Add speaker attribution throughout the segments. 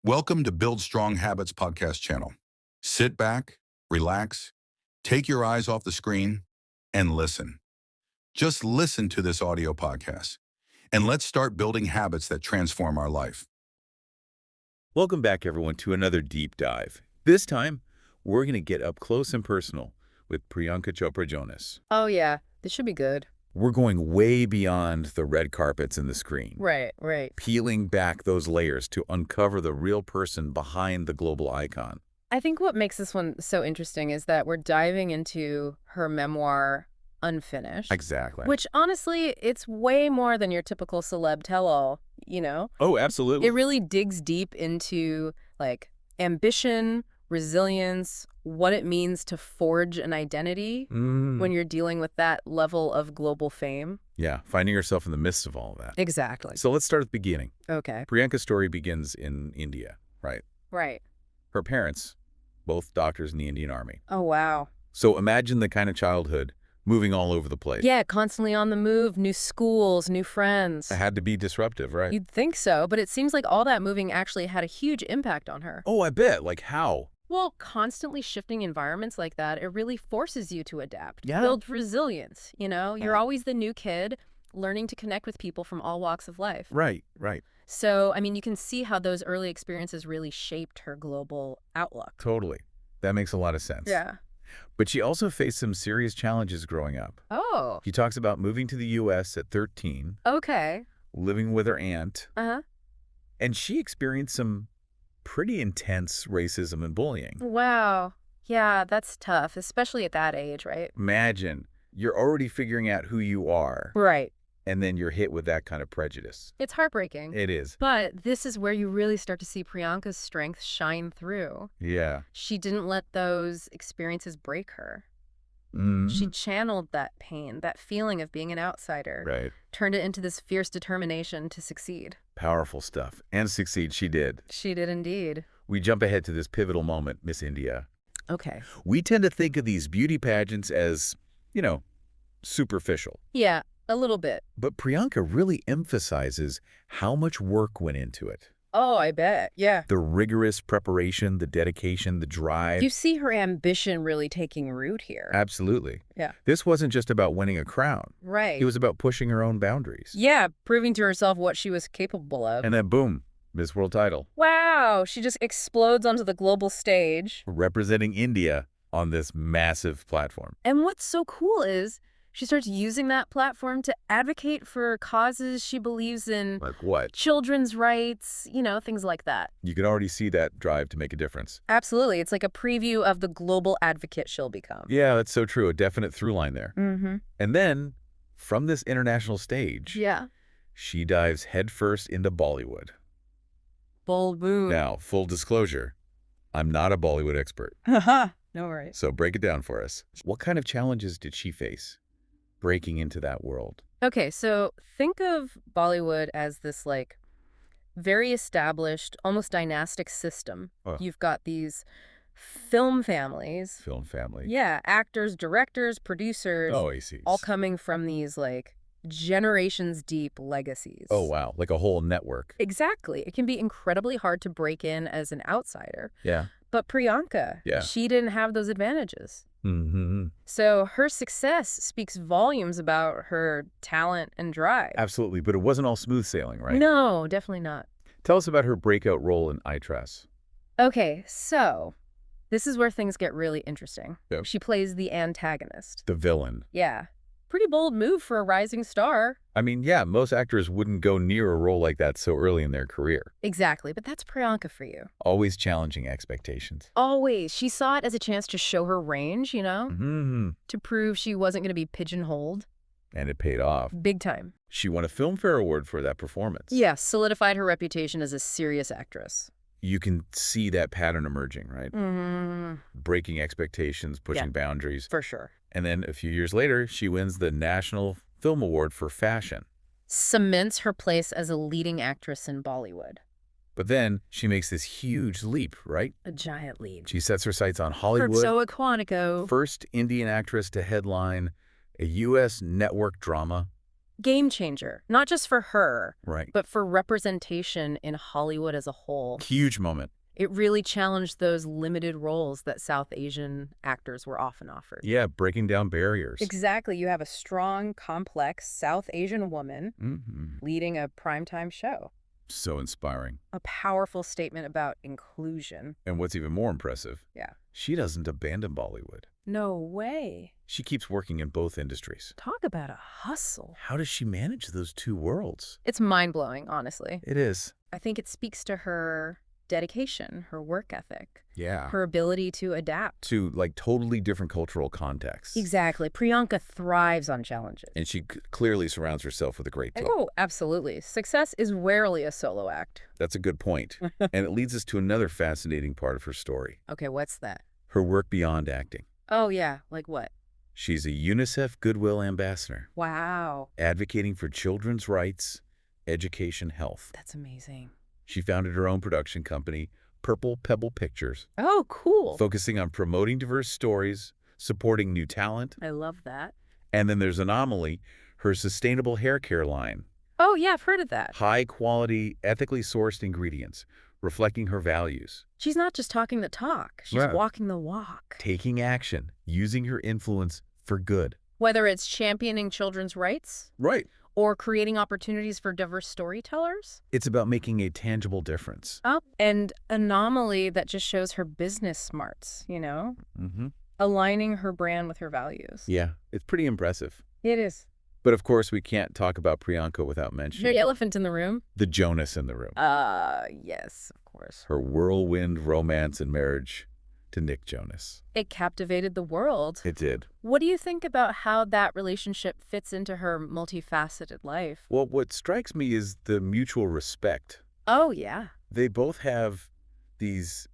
Speaker 1: Welcome to Build Strong Habits podcast channel. Sit back, relax, take your eyes off the screen, and listen. Just listen to this audio podcast, and let's start building habits that transform our life.
Speaker 2: Welcome back, everyone, to another deep dive. This time, we're going to get up close and personal with Priyanka Chopra Jonas.
Speaker 3: Oh, yeah. This should be good.
Speaker 2: We're going way beyond the red carpets and the screen.
Speaker 3: Right.
Speaker 2: Peeling back those layers to uncover the real person behind the global icon.
Speaker 3: I think what makes this one so interesting is that we're diving into her memoir, Unfinished.
Speaker 2: Exactly.
Speaker 3: Which, honestly, it's way more than your typical celeb tell-all, you know?
Speaker 2: Oh, absolutely.
Speaker 3: It really digs deep into, ambition, resilience, what it means to forge an identity when you're dealing with that level of global fame.
Speaker 2: Yeah, finding yourself in the midst of all of that.
Speaker 3: Exactly.
Speaker 2: So let's start at the beginning.
Speaker 3: Okay.
Speaker 2: Priyanka's story begins in India, right?
Speaker 3: Right.
Speaker 2: Her parents, both doctors in the Indian Army.
Speaker 3: Oh, wow.
Speaker 2: So imagine the kind of childhood moving all over the place.
Speaker 3: Yeah, constantly on the move, new schools, new friends.
Speaker 2: It had to be disruptive, right?
Speaker 3: You'd think so, but it seems like all that moving actually had a huge impact on her.
Speaker 2: Oh, I bet. Like how?
Speaker 3: Well, constantly shifting environments like that, it really forces you to adapt.
Speaker 2: Yeah.
Speaker 3: Build resilience, You're always the new kid, learning to connect with people from all walks of life.
Speaker 2: Right.
Speaker 3: So, you can see how those early experiences really shaped her global outlook.
Speaker 2: Totally. That makes a lot of sense.
Speaker 3: Yeah.
Speaker 2: But she also faced some serious challenges growing up.
Speaker 3: Oh,
Speaker 2: She talks about moving to the U.S. at 13,
Speaker 3: okay.
Speaker 2: living with her aunt,
Speaker 3: Uh-huh.
Speaker 2: and she experienced some pretty intense racism and bullying.
Speaker 3: Wow. Yeah, that's tough, especially at that age, right?
Speaker 2: Imagine you're already figuring out who you are,
Speaker 3: Right.
Speaker 2: and then you're hit with that kind of prejudice.
Speaker 3: It's heartbreaking.
Speaker 2: It is.
Speaker 3: But this is where you really start to see Priyanka's strength shine through.
Speaker 2: Yeah.
Speaker 3: She didn't let those experiences break her.
Speaker 2: Mm.
Speaker 3: She channeled that pain, that feeling of being an outsider,
Speaker 2: Right.
Speaker 3: turned it into this fierce determination to succeed.
Speaker 2: Powerful stuff. And succeed she did.
Speaker 3: She did indeed.
Speaker 2: We jump ahead to this pivotal moment, Miss India.
Speaker 3: Okay.
Speaker 2: We tend to think of these beauty pageants as, superficial.
Speaker 3: Yeah, a little bit.
Speaker 2: But Priyanka really emphasizes how much work went into it.
Speaker 3: Oh, I bet. Yeah.
Speaker 2: The rigorous preparation, the dedication, the drive.
Speaker 3: You see her ambition really taking root here.
Speaker 2: Absolutely.
Speaker 3: Yeah.
Speaker 2: This wasn't just about winning a crown.
Speaker 3: Right.
Speaker 2: It was about pushing her own boundaries.
Speaker 3: Yeah, proving to herself what she was capable of.
Speaker 2: And then boom, Miss World title.
Speaker 3: Wow, she just explodes onto the global stage.
Speaker 2: Representing India on this massive platform.
Speaker 3: And what's so cool is she starts using that platform to advocate for causes she believes in.
Speaker 2: Like what?
Speaker 3: Children's rights, things like that.
Speaker 2: You can already see that drive to make a difference.
Speaker 3: Absolutely. It's like a preview of the global advocate she'll become.
Speaker 2: Yeah, that's so true. A definite through line there.
Speaker 3: Mm-hmm.
Speaker 2: And then, from this international stage,
Speaker 3: Yeah.
Speaker 2: she dives headfirst into Bollywood.
Speaker 3: Bold move.
Speaker 2: Now, full disclosure, I'm not a Bollywood expert,
Speaker 3: Haha. No worries.
Speaker 2: so break it down for us. What kind of challenges did she face breaking into that world?
Speaker 3: Okay, so think of Bollywood as this, very established, almost dynastic system.
Speaker 2: Oh.
Speaker 3: You've got these film families.
Speaker 2: Film family.
Speaker 3: Yeah, actors, directors, producers.
Speaker 2: Oh, I see.
Speaker 3: All coming from these, generations deep legacies.
Speaker 2: Oh, wow. Like a whole network.
Speaker 3: Exactly. It can be incredibly hard to break in as an outsider.
Speaker 2: Yeah.
Speaker 3: But Priyanka,
Speaker 2: Yeah.
Speaker 3: she didn't have those advantages.
Speaker 2: Mm-hmm.
Speaker 3: So her success speaks volumes about her talent and drive.
Speaker 2: Absolutely. But it wasn't all smooth sailing, right?
Speaker 3: No, definitely not.
Speaker 2: Tell us about her breakout role in I Trust.
Speaker 3: Okay, so this is where things get really interesting.
Speaker 2: Yep.
Speaker 3: She plays the antagonist.
Speaker 2: The villain.
Speaker 3: Yeah. Pretty bold move for a rising star.
Speaker 2: I mean, yeah, most actors wouldn't go near a role like that so early in their career.
Speaker 3: Exactly, but that's Priyanka for you.
Speaker 2: Always challenging expectations.
Speaker 3: Always. She saw it as a chance to show her range,
Speaker 2: Mm-hmm.
Speaker 3: to prove she wasn't going to be pigeonholed.
Speaker 2: And it paid off.
Speaker 3: Big time.
Speaker 2: She won a Filmfare Award for that performance.
Speaker 3: Yeah, solidified her reputation as a serious actress.
Speaker 2: You can see that pattern emerging, right?
Speaker 3: Mm-hmm.
Speaker 2: Breaking expectations, pushing boundaries.
Speaker 3: For sure.
Speaker 2: And then a few years later, she wins the National Film Award for Fashion.
Speaker 3: Cements her place as a leading actress in Bollywood.
Speaker 2: But then she makes this huge leap, right?
Speaker 3: A giant leap.
Speaker 2: She sets her sights on Hollywood.
Speaker 3: So Quantico.
Speaker 2: First Indian actress to headline a U.S. network drama,
Speaker 3: Game changer, not just for her,
Speaker 2: Right.
Speaker 3: but for representation in Hollywood as a whole.
Speaker 2: Huge moment.
Speaker 3: It really challenged those limited roles that South Asian actors were often offered.
Speaker 2: Yeah, breaking down barriers.
Speaker 3: Exactly. You have a strong, complex South Asian woman
Speaker 2: Mm-hmm.
Speaker 3: leading a primetime show.
Speaker 2: So inspiring.
Speaker 3: A powerful statement about inclusion.
Speaker 2: And what's even more impressive,
Speaker 3: Yeah.
Speaker 2: she doesn't abandon Bollywood.
Speaker 3: No way.
Speaker 2: She keeps working in both industries.
Speaker 3: Talk about a hustle.
Speaker 2: How does she manage those two worlds?
Speaker 3: It's mind-blowing, honestly.
Speaker 2: It is.
Speaker 3: I think it speaks to her dedication, her work ethic,
Speaker 2: Yeah.
Speaker 3: her ability to adapt.
Speaker 2: To like totally different cultural contexts.
Speaker 3: Exactly. Priyanka thrives on challenges.
Speaker 2: And she clearly surrounds herself with a great team.
Speaker 3: Oh, absolutely. Success is rarely a solo act.
Speaker 2: That's a good point. And it leads us to another fascinating part of her story.
Speaker 3: Okay, what's that?
Speaker 2: Her work beyond acting.
Speaker 3: Oh, yeah. Like what?
Speaker 2: She's a UNICEF Goodwill Ambassador,
Speaker 3: Wow.
Speaker 2: advocating for children's rights, education, health.
Speaker 3: That's amazing.
Speaker 2: She founded her own production company, Purple Pebble Pictures,
Speaker 3: Oh, cool.
Speaker 2: focusing on promoting diverse stories, supporting new talent.
Speaker 3: I love that.
Speaker 2: And then there's Anomaly, her sustainable hair care line.
Speaker 3: Oh, yeah, I've heard of that.
Speaker 2: High-quality, ethically sourced ingredients, reflecting her values.
Speaker 3: She's not just talking the talk. She's
Speaker 2: Right.
Speaker 3: walking the walk.
Speaker 2: Taking action, using her influence for good.
Speaker 3: Whether it's championing children's rights
Speaker 2: Right.
Speaker 3: or creating opportunities for diverse storytellers.
Speaker 2: It's about making a tangible difference.
Speaker 3: Oh, and Anomaly that just shows her business smarts,
Speaker 2: Mm-hmm.
Speaker 3: aligning her brand with her values.
Speaker 2: Yeah, it's pretty impressive.
Speaker 3: It is.
Speaker 2: But of course, we can't talk about Priyanka without
Speaker 3: The
Speaker 2: mentioning
Speaker 3: elephant in the room?
Speaker 2: the Jonas in the room.
Speaker 3: Yes, of course.
Speaker 2: Her whirlwind romance and marriage to Nick Jonas.
Speaker 3: It captivated the world.
Speaker 2: It did.
Speaker 3: What do you think about how that relationship fits into her multifaceted life?
Speaker 2: Well, what strikes me is the mutual respect.
Speaker 3: Oh, yeah.
Speaker 2: They both have these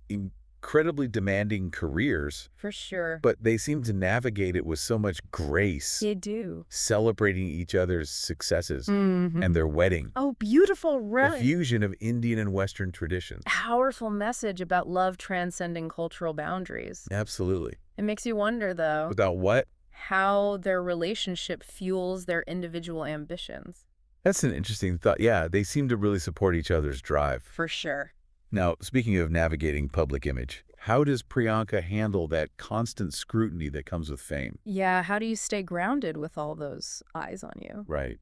Speaker 2: incredibly demanding careers,
Speaker 3: For sure.
Speaker 2: but they seem to navigate it with so much grace,
Speaker 3: They do.
Speaker 2: celebrating each other's successes
Speaker 3: Mm-hmm.
Speaker 2: and their wedding.
Speaker 3: Oh, beautiful.
Speaker 2: A
Speaker 3: Right.
Speaker 2: fusion of Indian and Western traditions.
Speaker 3: Powerful message about love transcending cultural boundaries.
Speaker 2: Absolutely.
Speaker 3: It makes you wonder, though,
Speaker 2: Without what?
Speaker 3: how their relationship fuels their individual ambitions.
Speaker 2: That's an interesting thought. Yeah, they seem to really support each other's drive.
Speaker 3: For sure.
Speaker 2: Now, speaking of navigating public image, how does Priyanka handle that constant scrutiny that comes with fame?
Speaker 3: Yeah, how do you stay grounded with all those eyes on you?
Speaker 2: Right.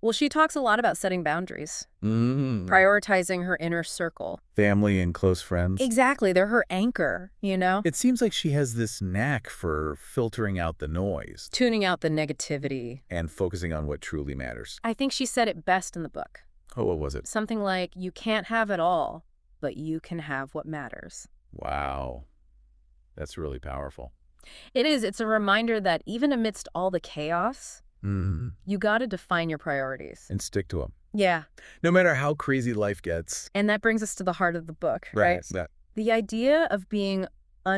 Speaker 3: Well, she talks a lot about setting boundaries,
Speaker 2: Mm-hmm.
Speaker 3: prioritizing her inner circle.
Speaker 2: Family and close friends.
Speaker 3: Exactly. They're her anchor,
Speaker 2: It seems like she has this knack for filtering out the noise
Speaker 3: Tuning out the negativity.
Speaker 2: and focusing on what truly matters.
Speaker 3: I think she said it best in the book.
Speaker 2: Oh, what was it?
Speaker 3: Something like, you can't have it all, but you can have what matters.
Speaker 2: Wow. That's really powerful.
Speaker 3: It is. It's a reminder that even amidst all the chaos,
Speaker 2: Mm-hmm.
Speaker 3: you got to define your priorities.
Speaker 2: And stick to them.
Speaker 3: Yeah.
Speaker 2: No matter how crazy life gets.
Speaker 3: And that brings us to the heart of the book, right?
Speaker 2: That.
Speaker 3: The idea of being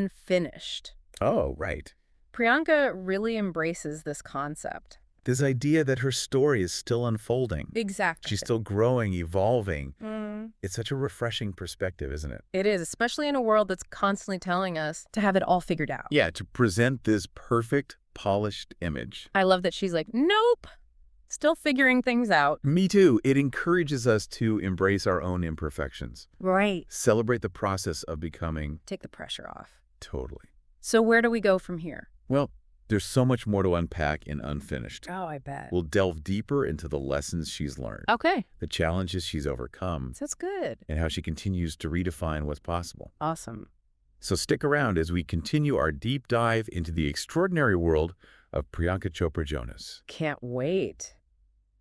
Speaker 3: unfinished.
Speaker 2: Oh, right.
Speaker 3: Priyanka really embraces this concept.
Speaker 2: This idea that her story is still unfolding.
Speaker 3: Exactly.
Speaker 2: She's still growing, evolving.
Speaker 3: Mm.
Speaker 2: It's such a refreshing perspective, isn't it?
Speaker 3: It is, especially in a world that's constantly telling us to have it all figured out.
Speaker 2: Yeah, to present this perfect, polished image.
Speaker 3: I love that she's like, nope, still figuring things out.
Speaker 2: Me too. It encourages us to embrace our own imperfections.
Speaker 3: Right.
Speaker 2: Celebrate the process of becoming.
Speaker 3: Take the pressure off.
Speaker 2: Totally.
Speaker 3: So where do we go from here?
Speaker 2: Well, there's so much more to unpack in Unfinished.
Speaker 3: Oh, I bet.
Speaker 2: We'll delve deeper into the lessons she's learned,
Speaker 3: Okay.
Speaker 2: the challenges she's overcome,
Speaker 3: That's good.
Speaker 2: and how she continues to redefine what's possible.
Speaker 3: Awesome.
Speaker 2: So stick around as we continue our deep dive into the extraordinary world of Priyanka Chopra Jonas.
Speaker 3: Can't wait.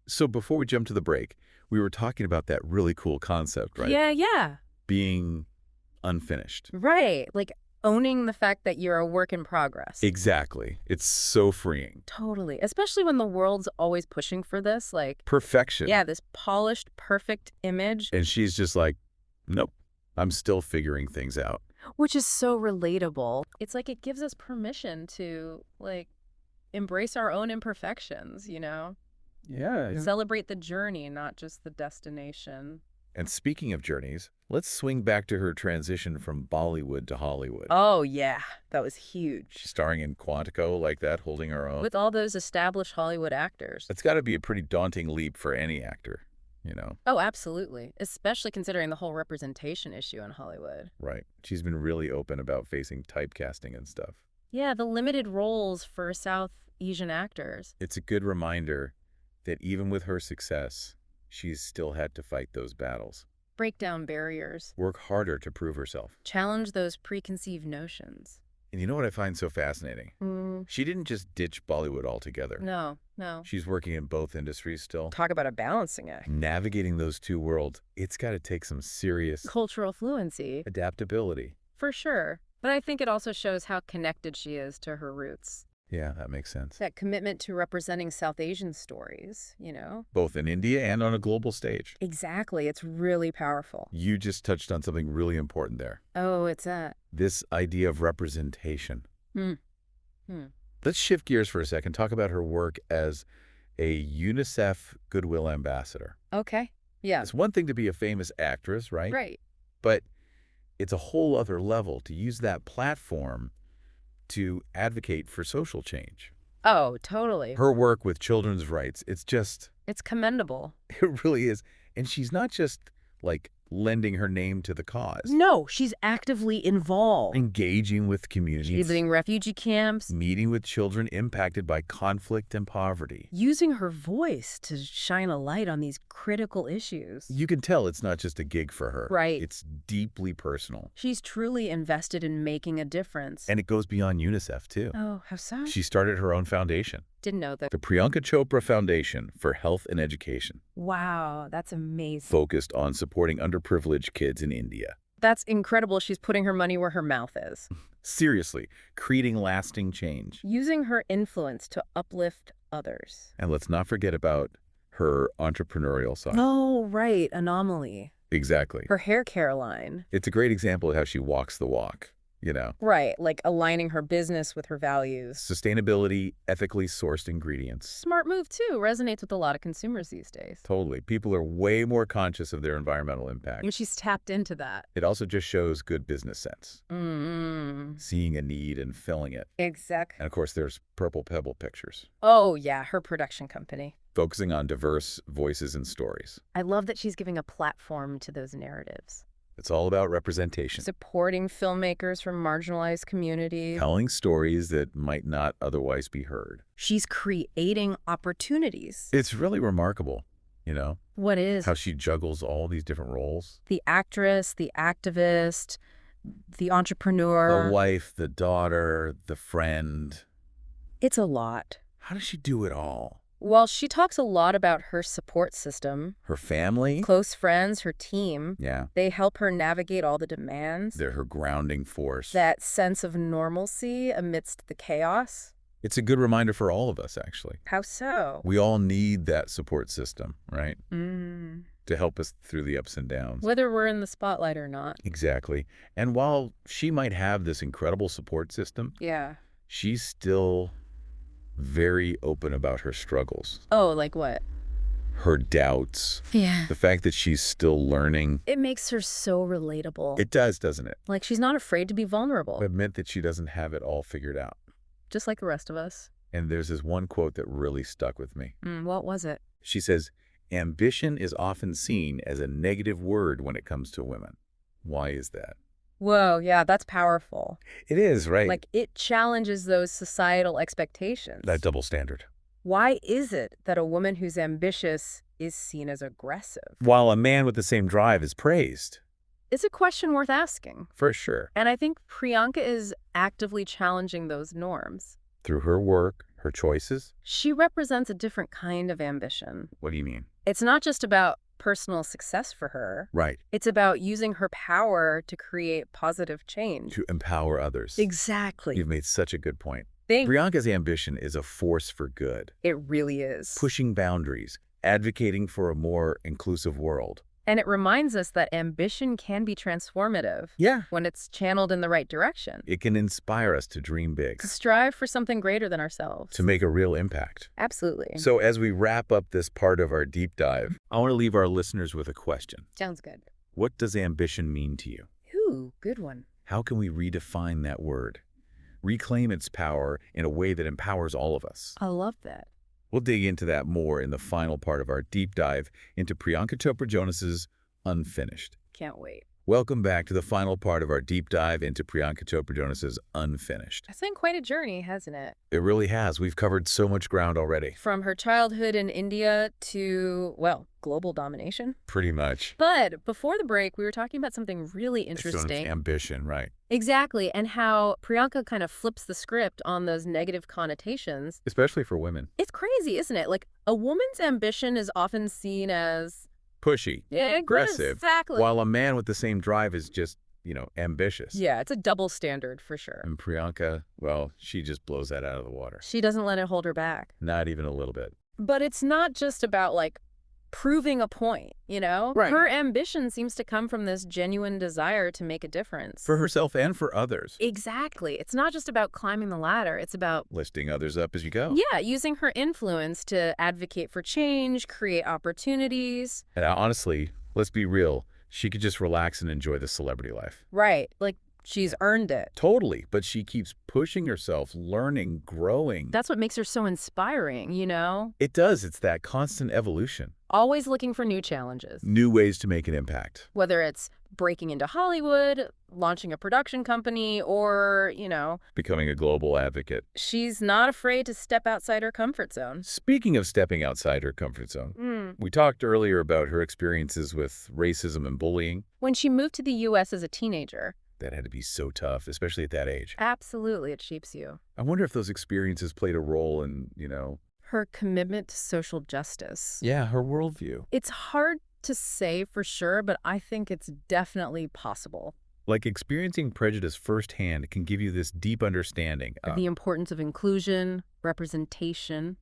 Speaker 2: So before we jump to the break, we were talking about that really cool concept, right?
Speaker 3: Yeah.
Speaker 2: Being unfinished.
Speaker 3: Right. Like owning the fact that you're a work in progress.
Speaker 2: Exactly. It's so freeing.
Speaker 3: Totally. Especially when the world's always pushing for this, like,
Speaker 2: Perfection.
Speaker 3: yeah, this polished, perfect image,
Speaker 2: And she's just like, nope, I'm still figuring things out.
Speaker 3: which is so relatable. It's like it gives us permission to, like, embrace our own imperfections,
Speaker 2: Yeah.
Speaker 3: Celebrate the journey, not just the destination.
Speaker 2: And speaking of journeys, let's swing back to her transition from Bollywood to Hollywood.
Speaker 3: Oh, yeah. That was huge.
Speaker 2: Starring in Quantico like that, holding her own.
Speaker 3: With all those established Hollywood actors.
Speaker 2: That's got to be a pretty daunting leap for any actor, you know?
Speaker 3: Oh, absolutely. Especially considering the whole representation issue in Hollywood.
Speaker 2: Right. She's been really open about facing typecasting and stuff.
Speaker 3: Yeah, the limited roles for South Asian actors.
Speaker 2: It's a good reminder that even with her success, she's still had to fight those battles.
Speaker 3: Break down barriers.
Speaker 2: Work harder to prove herself.
Speaker 3: Challenge those preconceived notions.
Speaker 2: And you know what I find so fascinating? She didn't just ditch Bollywood altogether.
Speaker 3: No, no.
Speaker 2: She's working in both industries still.
Speaker 3: Talk about a balancing act.
Speaker 2: Navigating those two worlds, it's got to take some serious
Speaker 3: Cultural fluency.
Speaker 2: adaptability.
Speaker 3: For sure. But I think it also shows how connected she is to her roots.
Speaker 2: Yeah, that makes sense.
Speaker 3: That commitment to representing South Asian stories, you know?
Speaker 2: Both in India and on a global stage.
Speaker 3: Exactly. It's really powerful.
Speaker 2: You just touched on something really important there.
Speaker 3: Oh, it's that.
Speaker 2: This idea of representation.
Speaker 3: Hmm.
Speaker 2: Let's shift gears for a second. Talk about her work as a UNICEF Goodwill Ambassador.
Speaker 3: Okay. Yeah.
Speaker 2: It's one thing to be a famous actress, right?
Speaker 3: Right.
Speaker 2: But it's a whole other level to use that platform to advocate for social change.
Speaker 3: Oh, totally.
Speaker 2: Her work with children's rights, it's
Speaker 3: commendable.
Speaker 2: it really is. And she's not just like lending her name to the cause.
Speaker 3: No, she's actively involved.
Speaker 2: Engaging with communities.
Speaker 3: Visiting refugee camps.
Speaker 2: Meeting with children impacted by conflict and poverty.
Speaker 3: Using her voice to shine a light on these critical issues.
Speaker 2: You can tell it's not just a gig for her.
Speaker 3: Right.
Speaker 2: It's deeply personal.
Speaker 3: She's truly invested in making a difference.
Speaker 2: And it goes beyond UNICEF, too.
Speaker 3: Oh, how so?
Speaker 2: She started her own foundation.
Speaker 3: Didn't know that.
Speaker 2: The Priyanka Chopra Foundation for Health and Education.
Speaker 3: Wow, that's amazing.
Speaker 2: Focused on supporting underprivileged kids in India.
Speaker 3: That's incredible. She's putting her money where her mouth is.
Speaker 2: Seriously, creating lasting change.
Speaker 3: Using her influence to uplift others.
Speaker 2: And let's not forget about her entrepreneurial side.
Speaker 3: Oh, right. Anomaly.
Speaker 2: Exactly.
Speaker 3: Her hair care line.
Speaker 2: It's a great example of how she walks the walk, you know.
Speaker 3: Right, like aligning her business with her values.
Speaker 2: Sustainability, ethically sourced ingredients.
Speaker 3: Smart move, too. Resonates with a lot of consumers these days.
Speaker 2: Totally. People are way more conscious of their environmental impact.
Speaker 3: And she's tapped into that.
Speaker 2: It also just shows good business sense.
Speaker 3: Mm-hmm.
Speaker 2: Seeing a need and filling it.
Speaker 3: Exactly.
Speaker 2: And of course, there's Purple Pebble Pictures.
Speaker 3: Oh, yeah, her production company.
Speaker 2: Focusing on diverse voices and stories.
Speaker 3: I love that she's giving a platform to those narratives.
Speaker 2: It's all about representation.
Speaker 3: Supporting filmmakers from marginalized communities.
Speaker 2: Telling stories that might not otherwise be heard.
Speaker 3: She's creating opportunities.
Speaker 2: It's really remarkable, you know,
Speaker 3: What is?
Speaker 2: how she juggles all these different roles.
Speaker 3: The actress, the activist, the entrepreneur.
Speaker 2: The wife, the daughter, the friend.
Speaker 3: It's a lot.
Speaker 2: How does she do it all?
Speaker 3: Well, she talks a lot about her support system,
Speaker 2: Her family?
Speaker 3: close friends, her team.
Speaker 2: Yeah.
Speaker 3: They help her navigate all the demands.
Speaker 2: They're her grounding force.
Speaker 3: That sense of normalcy amidst the chaos.
Speaker 2: It's a good reminder for all of us, actually.
Speaker 3: How so?
Speaker 2: We all need that support system, right?
Speaker 3: Mm.
Speaker 2: To help us through the ups and downs.
Speaker 3: Whether we're in the spotlight or not.
Speaker 2: Exactly. And while she might have this incredible support system,
Speaker 3: Yeah.
Speaker 2: she's still very open about her struggles,
Speaker 3: Oh, like what?
Speaker 2: her doubts,
Speaker 3: Yeah.
Speaker 2: the fact that she's still learning.
Speaker 3: It makes her so relatable.
Speaker 2: It does, doesn't it?
Speaker 3: Like she's not afraid to be vulnerable.
Speaker 2: Admit that she doesn't have it all figured out.
Speaker 3: Just like the rest of us.
Speaker 2: And there's this one quote that really stuck with me.
Speaker 3: What was it?
Speaker 2: She says, "Ambition is often seen as a negative word when it comes to women." Why is that?
Speaker 3: Whoa, yeah, that's powerful.
Speaker 2: It is, right?
Speaker 3: Like it challenges those societal expectations.
Speaker 2: That double standard.
Speaker 3: Why is it that a woman who's ambitious is seen as aggressive?
Speaker 2: While a man with the same drive is praised.
Speaker 3: It's a question worth asking.
Speaker 2: For sure.
Speaker 3: And I think Priyanka is actively challenging those norms.
Speaker 2: Through her work, her choices.
Speaker 3: She represents a different kind of ambition.
Speaker 2: What do you mean?
Speaker 3: It's not just about personal success for her.
Speaker 2: Right.
Speaker 3: It's about using her power to create positive change.
Speaker 2: To empower others.
Speaker 3: Exactly.
Speaker 2: You've made such a good point.
Speaker 3: Think
Speaker 2: Priyanka's ambition is a force for good.
Speaker 3: it really is.
Speaker 2: Pushing boundaries, advocating for a more inclusive world.
Speaker 3: And it reminds us that ambition can be transformative.
Speaker 2: Yeah.
Speaker 3: When it's channeled in the right direction.
Speaker 2: It can inspire us to dream big,
Speaker 3: To strive for something greater than ourselves.
Speaker 2: to make a real impact.
Speaker 3: Absolutely.
Speaker 2: So as we wrap up this part of our deep dive, I want to leave our listeners with a question.
Speaker 3: Sounds good.
Speaker 2: What does ambition mean to you?
Speaker 3: Ooh, good one.
Speaker 2: How can we redefine that word? Reclaim its power in a way that empowers all of us.
Speaker 3: I love that.
Speaker 2: We'll dig into that more in the final part of our deep dive into Priyanka Chopra Jonas's Unfinished.
Speaker 3: Can't wait.
Speaker 2: Welcome back to the final part of our deep dive into Priyanka Chopra Jonas's Unfinished.
Speaker 3: It's been quite a journey, hasn't it?
Speaker 2: It really has. We've covered so much ground already.
Speaker 3: From her childhood in India to, well, global domination.
Speaker 2: Pretty much.
Speaker 3: But before the break, we were talking about something really
Speaker 2: It's sort
Speaker 3: interesting.
Speaker 2: of ambition, right?
Speaker 3: Exactly, and how Priyanka kind of flips the script on those negative connotations.
Speaker 2: Especially for women.
Speaker 3: It's crazy, isn't it? Like, a woman's ambition is often seen as...
Speaker 2: Pushy.
Speaker 3: Yeah,
Speaker 2: aggressive.
Speaker 3: Exactly.
Speaker 2: While a man with the same drive is just, ambitious.
Speaker 3: Yeah, it's a double standard for sure.
Speaker 2: And Priyanka, well, she just blows that out of the water.
Speaker 3: She doesn't let it hold her back.
Speaker 2: Not even a little bit.
Speaker 3: But it's not just about, like, proving a point,
Speaker 2: Right.
Speaker 3: Her ambition seems to come from this genuine desire to make a difference.
Speaker 2: For herself and for others.
Speaker 3: Exactly. It's not just about climbing the ladder. It's about,
Speaker 2: Lifting others up as you go.
Speaker 3: yeah, using her influence to advocate for change, create opportunities.
Speaker 2: And honestly, let's be real, she could just relax and enjoy the celebrity life.
Speaker 3: Right. Like, she's earned it.
Speaker 2: Totally. But she keeps pushing herself, learning, growing.
Speaker 3: That's what makes her so inspiring,
Speaker 2: It does. It's that constant evolution.
Speaker 3: Always looking for new challenges.
Speaker 2: New ways to make an impact.
Speaker 3: Whether it's breaking into Hollywood, launching a production company, or,
Speaker 2: Becoming a global advocate.
Speaker 3: she's not afraid to step outside her comfort zone.
Speaker 2: Speaking of stepping outside her comfort zone, we talked earlier about her experiences with racism and bullying.
Speaker 3: When she moved to the U.S. as a teenager,
Speaker 2: That had to be so tough, especially at that age.
Speaker 3: absolutely, it shapes you.
Speaker 2: I wonder if those experiences played a role in,
Speaker 3: Her commitment to social justice.
Speaker 2: yeah, her worldview.
Speaker 3: It's hard to say for sure, but I think it's definitely possible.
Speaker 2: Like experiencing prejudice firsthand can give you this deep understanding.
Speaker 3: The importance of inclusion, representation,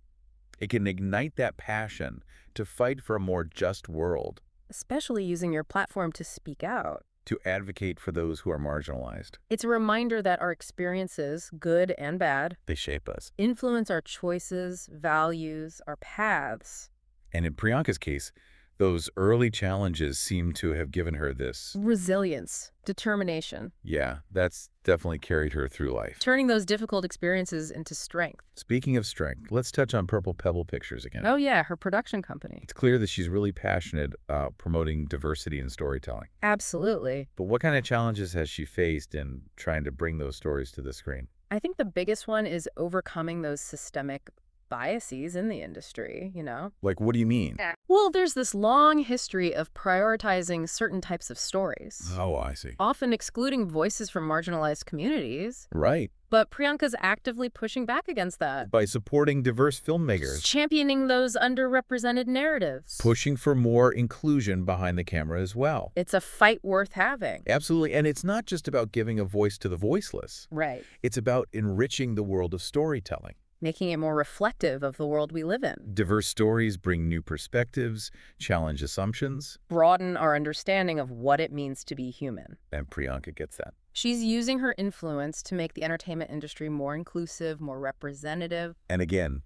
Speaker 2: It can ignite that passion to fight for a more just world,
Speaker 3: especially using your platform to speak out.
Speaker 2: to advocate for those who are marginalized.
Speaker 3: It's a reminder that our experiences, good and bad,
Speaker 2: They shape us.
Speaker 3: influence our choices, values, our paths.
Speaker 2: And in Priyanka's case, those early challenges seem to have given her this.
Speaker 3: Resilience, determination,
Speaker 2: Yeah, that's definitely carried her through life.
Speaker 3: turning those difficult experiences into strength.
Speaker 2: Speaking of strength, let's touch on Purple Pebble Pictures again.
Speaker 3: Oh yeah, her production company.
Speaker 2: It's clear that she's really passionate about promoting diversity in storytelling.
Speaker 3: Absolutely.
Speaker 2: But what kind of challenges has she faced in trying to bring those stories to the screen?
Speaker 3: I think the biggest one is overcoming those systemic biases in the industry,
Speaker 2: Like, what do you mean?
Speaker 3: Well, there's this long history of prioritizing certain types of stories,
Speaker 2: Oh, I see.
Speaker 3: often excluding voices from marginalized communities.
Speaker 2: Right.
Speaker 3: But Priyanka's actively pushing back against that,
Speaker 2: By supporting diverse filmmakers.
Speaker 3: championing those underrepresented narratives.
Speaker 2: Pushing for more inclusion behind the camera as well.
Speaker 3: It's a fight worth having.
Speaker 2: Absolutely. And it's not just about giving a voice to the voiceless.
Speaker 3: Right.
Speaker 2: It's about enriching the world of storytelling.
Speaker 3: Making it more reflective of the world we live in.
Speaker 2: Diverse stories bring new perspectives, challenge assumptions,
Speaker 3: Broaden our understanding of what it means to be human.
Speaker 2: and Priyanka gets that.
Speaker 3: She's using her influence to make the entertainment industry more inclusive, more representative.
Speaker 2: And again,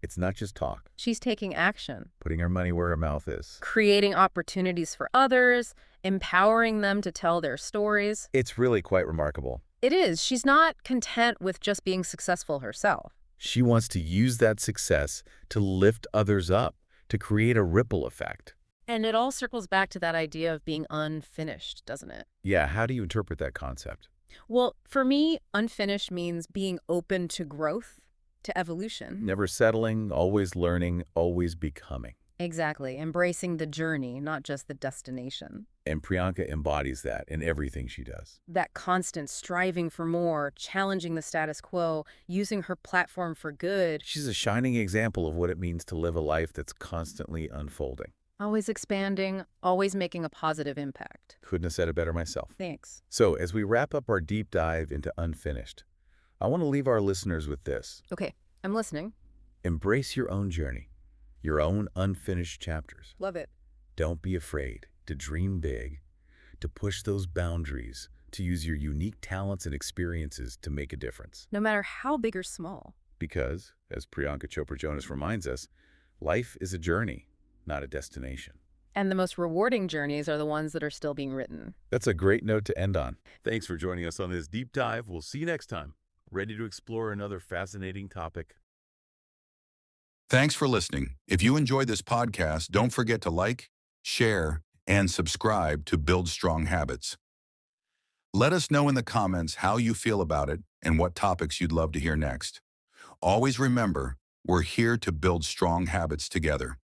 Speaker 2: it's not just talk,
Speaker 3: She's taking action,
Speaker 2: putting her money where her mouth is.
Speaker 3: creating opportunities for others, empowering them to tell their stories.
Speaker 2: It's really quite remarkable.
Speaker 3: It is. She's not content with just being successful herself.
Speaker 2: She wants to use that success to lift others up, to create a ripple effect.
Speaker 3: And it all circles back to that idea of being unfinished, doesn't it?
Speaker 2: Yeah, how do you interpret that concept?
Speaker 3: Well, for me, unfinished means being open to growth, to evolution.
Speaker 2: Never settling, always learning, always becoming.
Speaker 3: Exactly. Embracing the journey, not just the destination.
Speaker 2: And Priyanka embodies that in everything she does.
Speaker 3: That constant striving for more, challenging the status quo, using her platform for good.
Speaker 2: She's a shining example of what it means to live a life that's constantly unfolding.
Speaker 3: Always expanding, always making a positive impact.
Speaker 2: Couldn't have said it better myself.
Speaker 3: Thanks.
Speaker 2: So, as we wrap up our deep dive into Unfinished, I want to leave our listeners with this.
Speaker 3: Okay, I'm listening.
Speaker 2: Embrace your own journey, your own unfinished chapters.
Speaker 3: Love it.
Speaker 2: Don't be afraid. to dream big, to push those boundaries, to use your unique talents and experiences to make a difference.
Speaker 3: No matter how big or small.
Speaker 2: Because, as Priyanka Chopra Jonas reminds us, life is a journey, not a destination.
Speaker 3: And the most rewarding journeys are the ones that are still being written.
Speaker 2: That's a great note to end on. Thanks for joining us on this deep dive. We'll see you next time, ready to explore another fascinating topic.
Speaker 1: Thanks for listening. If you enjoyed this podcast, don't forget to like, share, and subscribe to Build Strong Habits. Let us know in the comments how you feel about it and what topics you'd love to hear next. Always remember, we're here to build strong habits together.